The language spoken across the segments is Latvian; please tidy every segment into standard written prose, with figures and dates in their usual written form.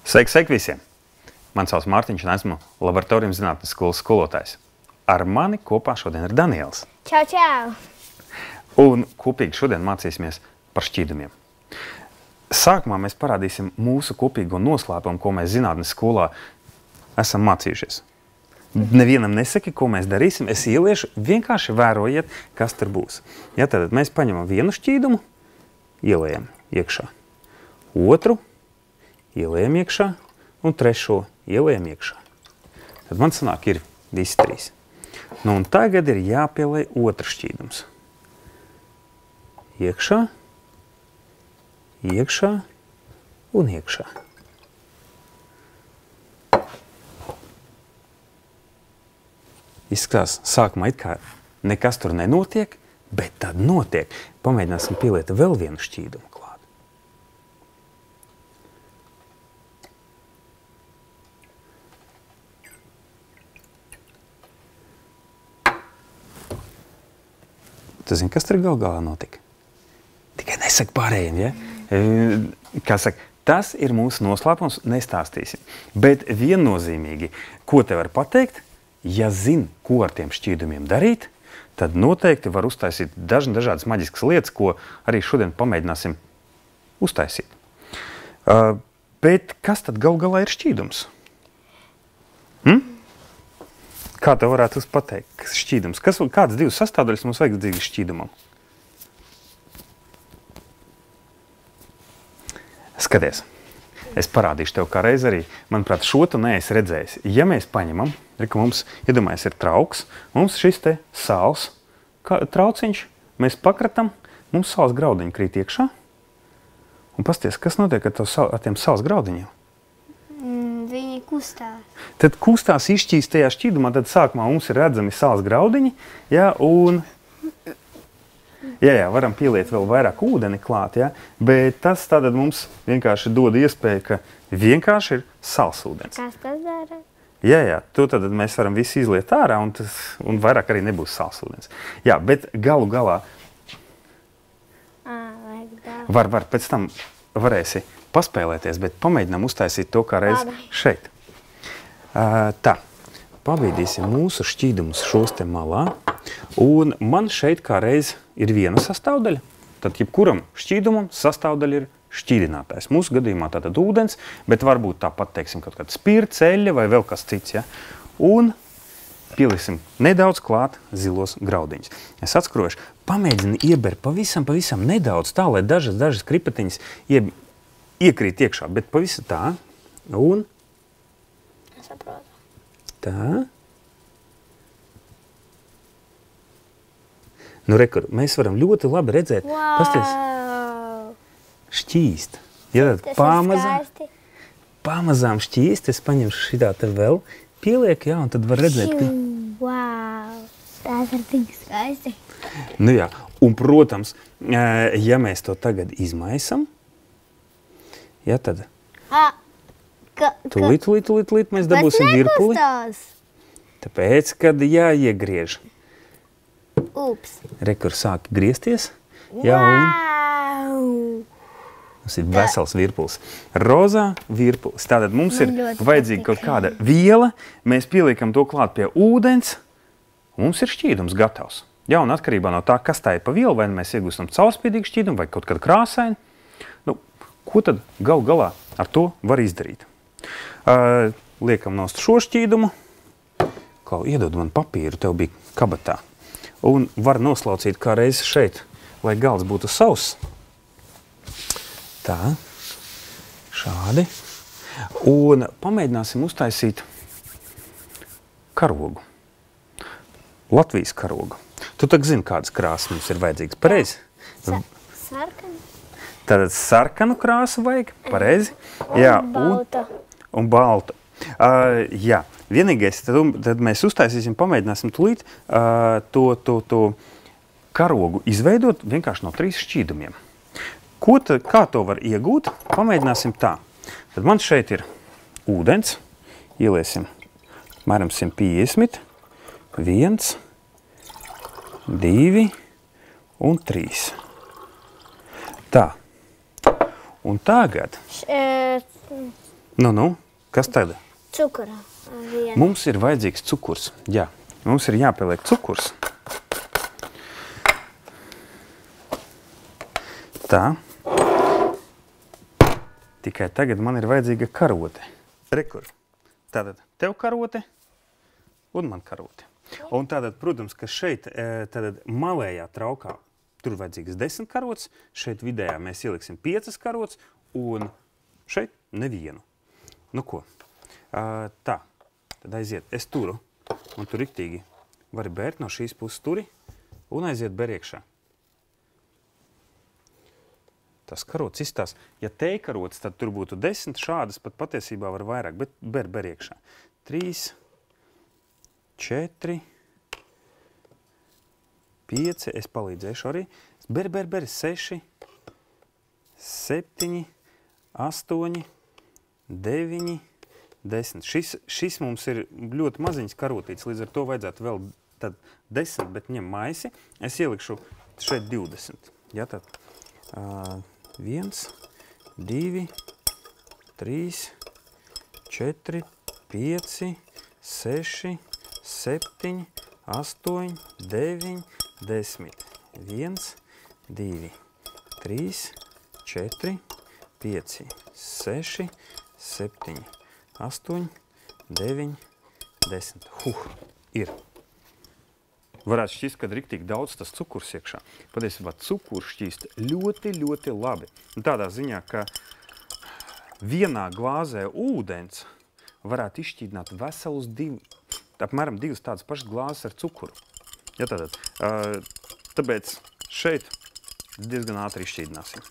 Sveiki visiem! Mani sauc Mārtiņš un esmu laboratorijas zinātnes skolas skolotājs. Ar mani kopā šodien ir Daniels. Čau, čau! Un kopīgi šodien mācīsimies par šķīdumiem. Sākumā mēs parādīsim mūsu kopīgo noslēpumu, ko mēs zinātnes skolā esam mācījušies. Nevienam nesaki, ko mēs darīsim. Es ieliešu, vienkārši vērojiet, kas tur būs. Ja, tad mēs paņemam vienu šķīdumu, ieliejam iekšā. Otru ieliejam iekšā un trešo ieliejam iekšā. Tad man sanāk ir visi trīs. Nu, un tagad ir jāpielej otrs šķīdums. Iekšā, iekšā un iekšā. Izskatās sākumā it kā nekas tur nenotiek, bet tad notiek. Pamēģināsim pieliet vēl vienu šķīdumu klāt. Tu zini, kas tur gal galā notika? Tikai nesaka pārējiem, ja? Kā saka, tas ir mūsu noslēpums, nestāstīsim. Bet viennozīmīgi, ko te var pateikt, ja zini, ko ar tiem šķīdumiem darīt, tad noteikti var uztaisīt dažādas maģiskas lietas, ko arī šodien pamēģināsim uztaisīt. Bet kas tad gal galā ir šķīdums? Kā tev varētu pateikt, kas ir šķīdums? Kādas divas sastāvdaļas mums vajadzīgas šķīdumam? Skaties, es parādīšu tev kā reiz arī, manuprāt, šo tu neesi redzējis. Ja mēs paņemam, ka mums, iedomājies, ir trauks, mums šis te sāls trauciņš, mēs pakratam, mums sāls graudiņi krīt iekšā. Un pasties, kas notiek ar tiem sāls graudiņiem? Viņi kustās. Tad kustās izšķīstajā šķīdumā, tad sākumā mums ir redzami sāls graudiņi, ja, un varam pieliet vēl vairāk ūdeni klāt, ja, bet tas tātad mums vienkārši dod iespēju, ka vienkārši ir sāls ūdens. Kas tas dara? Jā, to tad mēs varam visu izliet ārā, un vairāk arī nebūs sāls ūdens. Jā, bet galu galā var pēc tam varēsi paspēlēties, bet pamēģinām uztaisīt to kā reiz šeit. Tā, pabīdīsim mūsu šķīdumus šos te malā, un man šeit kā reiz ir viena sastāvdaļa, tad jebkuram šķīdumam sastāvdaļa ir šķīdinātājs. Mūsu gadījumā tātad ūdens, bet varbūt tāpat, teiksim, kaut kāds spirts, eļļa vai vēl kas cits, ja? Un pieliksim nedaudz klāt zilos graudiņus. Es atskarošu, pamēģini iebert pavisam nedaudz tā, lai dažas kripatiņas iekrīt iekšā, bet pavisam tā, un tā. Nu, rekur, mēs varam ļoti labi redzēt, pasties, šķīst. Ja tad pamazām šķīst, es paņemšu šitā te vēl, pieliek, jā, un tad var redzēt, ka... Wow, tās ir tik skaisti. Nu jā, un, protams, ja mēs to tagad izmaisam, ja tad tūlīt mēs dabūsim virpuli. Tāpēc, kad jāiegriež. Ups. Rekur sāk griezties. Jā, un mums ir vesels virpulis. Rozā virpulis. Tātad mums ir vajadzīga kaut kāda viela. Mēs pieliekam to klāt pie ūdens. Mums ir šķīdums gatavs. Jā, un atkarībā no tā, kas tā ir pa vielu, vai mēs iegūstam caurspīdīgu šķīdumu vai kaut kādu krāsainu. Nu, ko tad gal galā ar to var izdarīt? Liekam nost šo šķīdumu. Klau, iedod man papīru, tev bija kabatā. Un var noslaucīt kā reiz šeit, lai galds būtu sauss. Tā, šādi. Un pamēģināsim uztaisīt karogu. Latvijas karogu. Tu tak zini, kādas krāsas mums ir vajadzīgas. Pareizi? Sarkanu. Tātad sarkanu krāsu vajag, pareizi. Jā, un baltu. Jā, vienīgais, tad mēs uztaisīsim, pamēģināsim tūlīt to karogu izveidot vienkārši no 3 šķīdumiem. Kā to var iegūt? Pamēģināsim tā. Tad man šeit ir ūdens, ieliesim mēram 150, 1, 2 un 3. Tā. Un tagad Nu, kas tad? Cukurā. Mums ir vajadzīgs cukurs. Jā, mums ir jāpieliek cukurs. Tā. Tikai tagad man ir vajadzīga karote. Rekur. Tātad tev karote un man karote. Un tātad, protams, ka šeit tātad malējā traukā tur vajadzīgas 10 karotes, šeit vidējā mēs ieliksim 5 karotes un šeit nevienu. Nu ko? Tā, tad aiziet. Es turu un tu riktīgi vari bērt no šīs puses turi un aiziet ber iekšā. Tas karots izstās. Ja te karots, tad tur būtu 10, šādas pat patiesībā var vairāk, bet ber iekšā. 3, 4, 5, es palīdzēšu arī. Ber, 6, 7, 8, 9, 10. Šis mums ir ļoti maziņas karotītes, līdz ar to vajadzētu vēl tad 10, bet ņem maisi. Es ielikšu šeit 20. Ja, tad 1, 2, 3, 4, 5, 6, 7, 8, 9, 10. 1, 2, 3, 4, 5, 6, 7, 8, 9, 10. Ir. Varētu šķist, ka riktīgi daudz tas cukurs iekšā. Patiesībā cukurs šķīst ļoti, ļoti labi. Un tādā ziņā, ka vienā glāzē ūdens varētu izšķīdināt veselus apmēram 2 tādas pašas glāzes ar cukuru. Ja, tāpēc šeit diezgan ātri izšķīdināsim.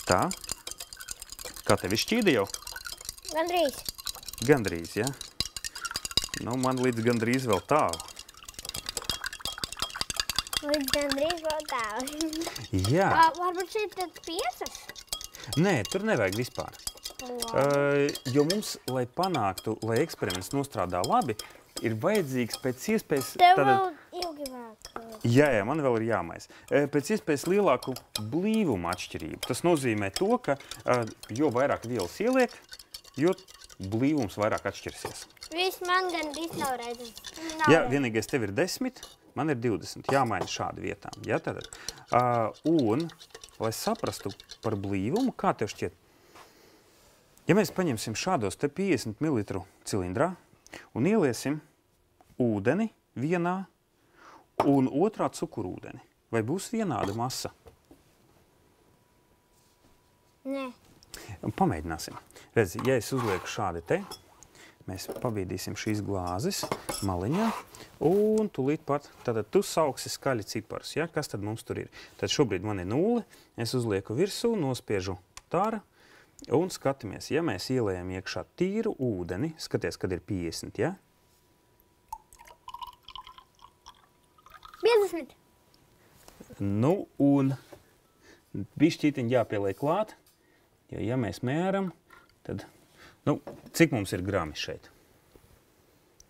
Tā. Kā tev izšķīda jau? Gandrīz. Gandrīz, ja? Nu, man līdz gandrīz vēl tālu. Līdz gandrīz vēl tālu. Jā. Varbūt šeit tad 5? Nē, tur nevajag vispār. Jo mums, lai panāktu, lai eksperiments nostrādā labi, ir vajadzīgs pēc iespējas... Tev vēl ilgi vāk. Jā, man vēl ir jāmais. Pēc iespējas lielāku blīvumu atšķirību. Tas nozīmē to, ka jo vairāk vielas ieliek, jo blīvums vairāk atšķirsies. Viss man gandrīz nav redzams. Jā, vienīgais tev ir 10, man ir 20. Jāmaina šādi vietām. Ja, tātad. Un, lai saprastu par blīvumu, kā tev šķiet? Ja mēs paņemsim šādos te 50 ml cilindrā un ieliesim ūdeni vienā un otrā cukurūdeni, vai būs vienāda masa? Nē. Pamēģināsim. Redzi, ja es uzlieku šādi te, mēs pabīdīsim šīs glāzes maliņā un tūlīt pat, tātad tu sauksi skaļi ciparus, ja? Kas tad mums tur ir? Tad šobrīd man ir 0, es uzlieku virsū, nospiežu tāra un skatāmies, ja mēs ielējam iekšā tīru ūdeni, skaties, kad ir 50, ja? 50. Nu, un bišķītiņ jāpieliek klāt, jo, ja mēs mēram, tad, nu, cik mums ir grami šeit?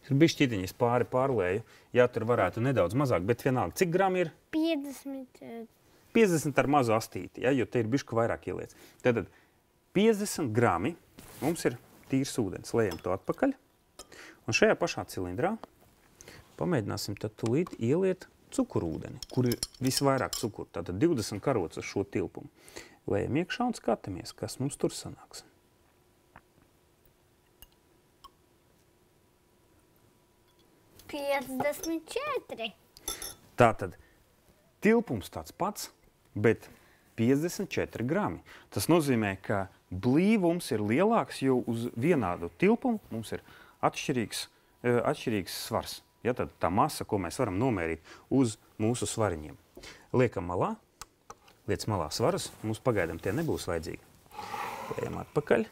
Ir bišķītiņas pārlēju, jā, tur varētu nedaudz mazāk, bet vienalga, cik grami ir? 50. 50 ar mazu astīti, ja, jo te ir bišku vairāk ieliec. Tad 50 grami mums ir tīrs ūdens. Lejam to atpakaļ. Un šajā pašā cilindrā pamēģināsim tad tūlīt ieliet cukurūdeni, kur ir visvairāk cukuru. Tātad 20 karotes uz šo tilpumu. Lejam iekšā un skatāmies, kas mums tur sanāks. Tātad tilpums tāds pats, bet 54 grami. Tas nozīmē, ka blīvums ir lielāks, jo uz vienādu tilpumu mums ir atšķirīgs svars. Ja, tad tā masa, ko mēs varam nomērīt uz mūsu svariņiem. Liekam malā, liec malā svarus, mums pagaidām tie nebūs vajadzīgi. Lejam atpakaļ.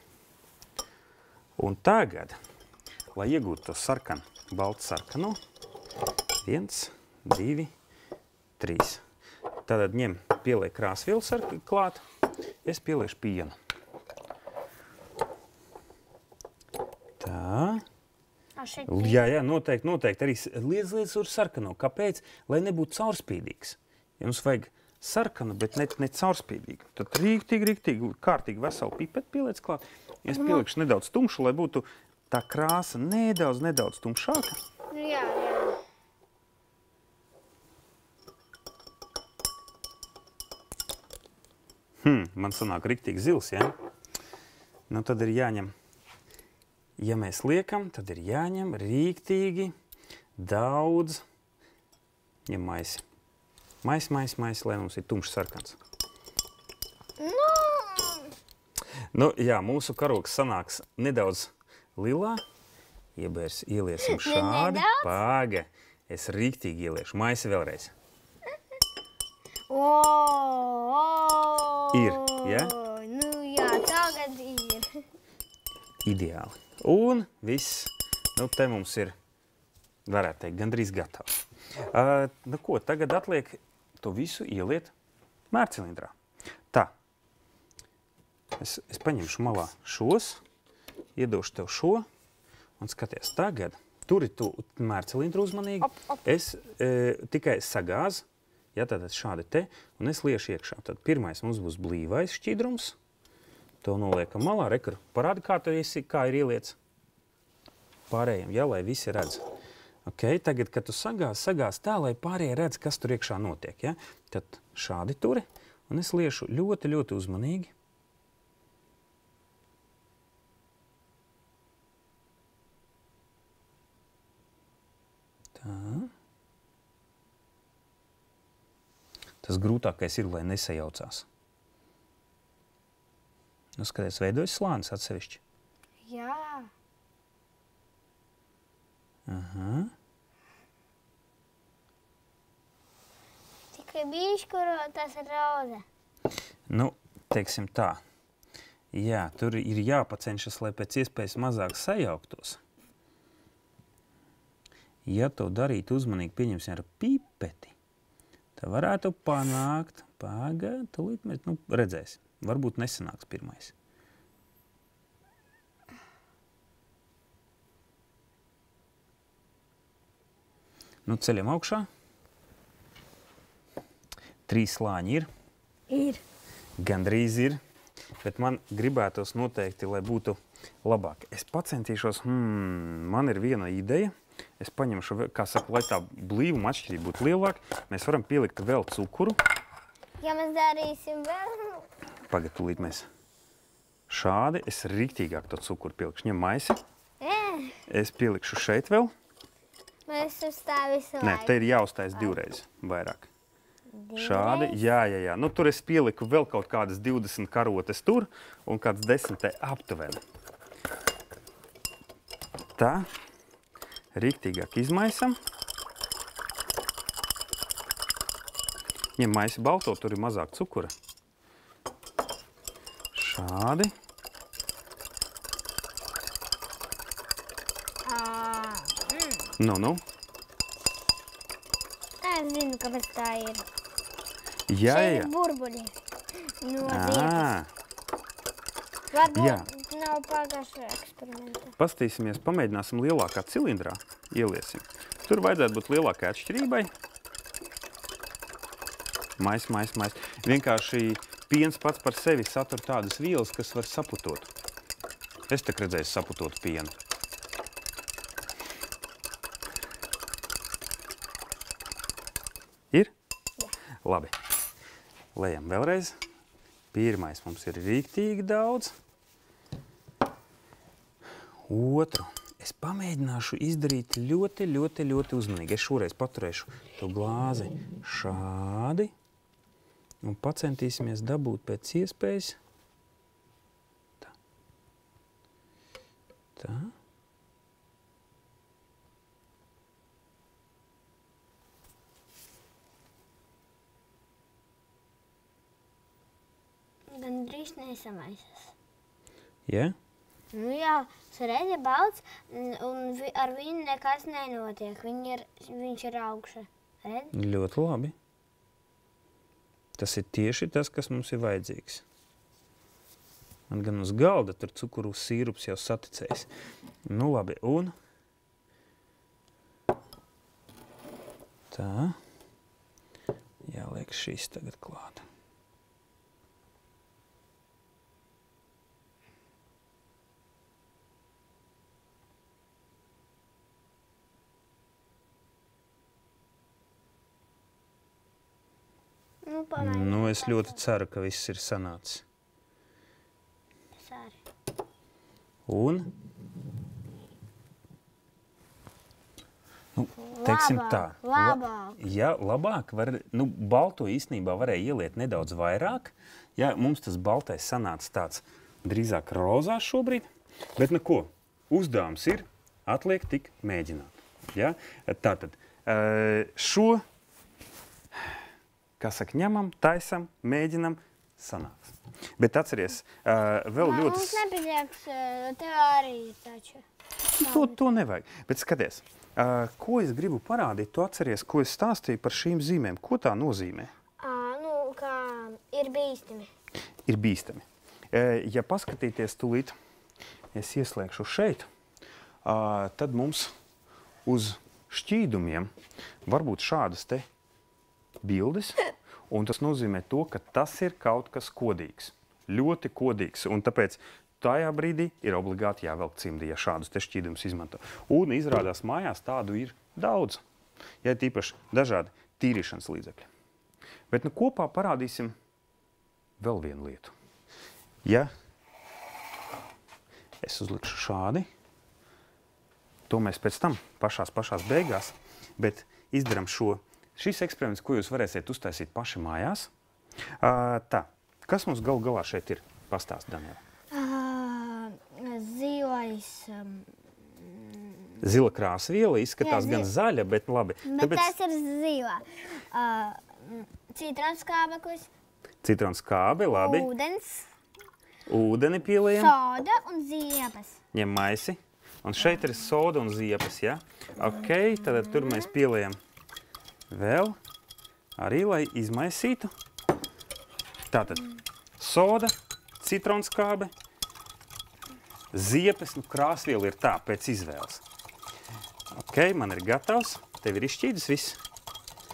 Un tagad, lai iegūtu to baltu sarkano, 1, 2, 3. Tātad ņem, pieliek krāsvielu klāt, es pieliešu pienu. Tā. Jā, noteikti arī liedz uz sarkano. Kāpēc? Lai nebūtu caurspīdīgs. Ja mums vajag sarkanu, bet ne caurspīdīgu. Tad rīktīgi, kārtīgi veselu pipeti pieliec klāt. Es pielikšu nedaudz tumšu, lai būtu tā krāsa nedaudz tumšāka. Jā. Man sanāk riktīgi zils, ja? Nu, tad ir jāņem, ja mēs liekam, tad ir jāņem riktīgi daudz, ņem maisi. Maisi, lai mums ir tumšs sarkans. Nu, jā, mūsu karogs sanāks nedaudz lilā. Ieliesim šādi. Pāga, es riktīgi ieliešu. Maisi vēlreiz. Ir, ja? Nu jā, tagad ir. Ideāli. Un viss, nu te mums ir, varētu teikt, gandrīz gatavs. Nu ko, tagad atliek to visu ieliet mērcilindrā. Tā, es paņemšu malā šos, iedošu tev šo, un skaties, tagad turi tu mērcilindru uzmanīgi. Es tikai sagāzu, ja tātad šādi te, un es liešu iekšā. Tad pirmais mums būs blīvais šķidrums. To noliekam malā, rekar, parādi, kā ir ieliec pārējiem, ja, lai visi redz. Ok, tagad, kad tu sagāz tā, lai pārējie redz, kas tur iekšā notiek, ja? Tad šādi turi, un es liešu ļoti uzmanīgi. Tā. Tas grūtākais ir, lai nesajaucās. Nu, skaties, veidojas slānis atsevišķi. Jā. Aha. Tikai bišķi, kur tas ir roza. Nu, teiksim tā. Jā, tur ir jāpacenšas, lai pēc iespējas mazāk sajauktos. Ja to darīt uzmanīgi, pieņemsim ar pipeti, tad varētu panākt, tūlīt mēs, redzēsim. Varbūt nesanāks pirmais. Nu, ceļam augšā. 3 slāņi ir. Ir. Gandrīz ir, bet man gribētos noteikti, lai būtu labāk. Es pacentīšos, man ir viena ideja. Es paņemšu, kā saka, lai tā blīvuma atšķirība būtu lielāka, mēs varam pielikt vēl cukuru. Ja mēs darīsim vēl... Pagatulīt mēs šādi, es riktīgāk to cukuru pielikšu. Ņem maisi. Es pielikšu šeit vēl. Mēs uzstāj visu laiku. Nē, te ir jāuzstājas divreiz vairāk. Šādi, jā. Nu, tur es pieliku vēl kaut kādas 20 karotes tur un kāds 10 te aptuveni. Tā. Riktīgāk izmaisam. Ņem maisi balto, tur ir mazāk cukura. Šādi. Nu. Es zinu, kāpēc tā ir. Jā. Šeit ir burbuļi no vietas. Varbūt nav pagājušā eksperimenta. Pastīsimies, pamēģināsim lielākā cilindrā, ieliesim. Tur vajadzētu būt lielākai atšķirībai. Mais. Vienkārši piens pats par sevi satur tādas vielas, kas var saputot. Es tak redzēju saputot pienu. Ir? Jā. Labi. Lejam vēlreiz. Pirmais mums ir riktīgi daudz. Otru. Es pamēģināšu izdarīt ļoti uzmanīgi. Es šoreiz paturēšu to glāzi šādi. Un pacentīsimies dabūt pēc iespējas. Tā. Gandrīz nesamaisas. Ja? Nu jā, redzi balts, un ar viņu nekas nenotiek. Viņš ir augša. Redzi? Ļoti labi. Tas ir tieši tas, kas mums ir vajadzīgs. Man gan uz galda tur cukuru sīrups jau saticējis. Nu labi, un tā. Jāliek šis tagad klāt. Nu, es ļoti ceru, ka viss ir sanācis. Es arī. Un? Nu, teiksim tā. Labāk. Ja labāk, balto īstenībā varēja ieliet nedaudz vairāk. Ja, mums tas baltais sanāca tāds drīzāk rozā šobrīd. Bet neko, uzdevums ir, atliek tik mēģināt. Ja? Tātad šo, kā saka, ņemam, taisam, mēģinam, sanāks. Bet atceries, vēl ļoti... Mums nepietieks, tev arī taču. To nevajag. Bet skaties, ko es gribu parādīt, tu atceries, ko es stāstīju par šīm zīmēm. Ko tā nozīmē? Nu, kā ir bīstami. Ir bīstami. Ja paskatīties tūlīt, es ieslēgšu šeit, tad mums uz šķīdumiem varbūt šādas te bildes, un tas nozīmē to, ka tas ir kaut kas kodīgs. Ļoti kodīgs, un tāpēc tajā brīdī ir obligāti jāvelk cimdi, ja šādus te šķīdumus izmanto. Un izrādās mājās tādu ir daudz, ja tīpaši dažādi tīrīšanas līdzekļi. Bet nu kopā parādīsim vēl vienu lietu. Ja es uzlikšu šādi, to mēs pēc tam pašās beigās, bet izdaram šis eksperiments, ko jūs varēsiet uztaisīt paši mājās. Tā, kas mums galu galā šeit ir? Pastāst, Daniela. Zilais... Zila krāsviela izskatās gan zaļa, bet labi. Bet tas ir zila. Citronskābeklis. Citronskābe, labi. Ūdens. Ūdeni pieliejam. Soda un ziepes. Ņem maisi. Un šeit ir soda un ziepes, ja? Ok, tad tur mēs pieliejam vēl arī, lai izmaisītu. Tātad soda, citronskābe, ziepes, krāsviela ir tā, pēc izvēles. Ok, man ir gatavs. Tev ir izšķīdis viss?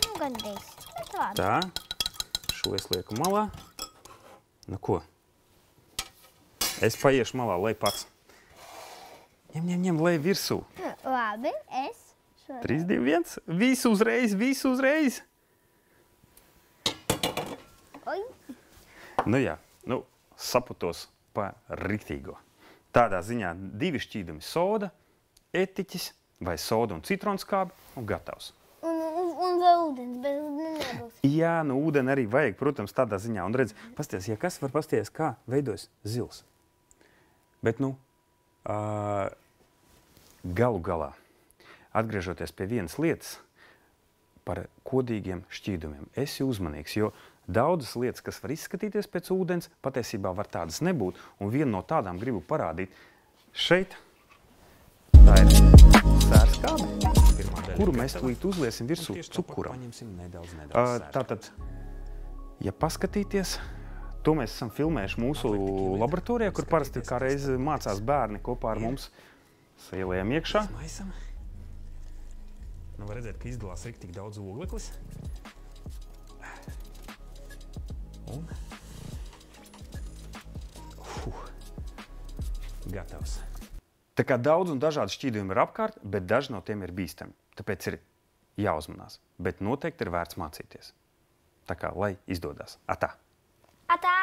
Nu, gandrīz. Tā, šo es lieku malā. Nu ko? Es paiešu malā, lai pats. Ņem, lai virsū. Labi, es... 3, 2, 1. Visu uzreiz. Oi. Nu jā, saputos pa riktīgo. Tādā ziņā 2 šķīdumi soda, etiķis vai soda un citronskābe un gatavs. Un vēl ūdens, bet nebūs. Jā, ūdeni arī vajag, protams, tādā ziņā. Un redz, pasties, ja kas var pasties, kā veidojas zils. Bet, galu galā, atgriežoties pie vienas lietas par kodīgiem šķīdumiem. Esi uzmanīgs, jo daudzas lietas, kas var izskatīties pēc ūdens, patiesībā var tādas nebūt. Un vienu no tādām gribu parādīt šeit. Tā ir sērskābe, kuru mēs tūlīt uzliesim virsū cukuram. Tātad, ja paskatīties, to mēs esam filmējuši mūsu laboratorijā, kur parasti kā reiz mācās bērni kopā ar mums. Ieliejam iekšā. Nu, var redzēt, ka izdalās riktīgi daudz ogleklis. Un... Gatavs. Tā kā daudz un dažādi šķīdumi ir apkārt, bet daži no tiem ir bīstami. Tāpēc ir jāuzmanās. Bet noteikti ir vērts mācīties. Tā kā, lai izdodas. Atā! Atā!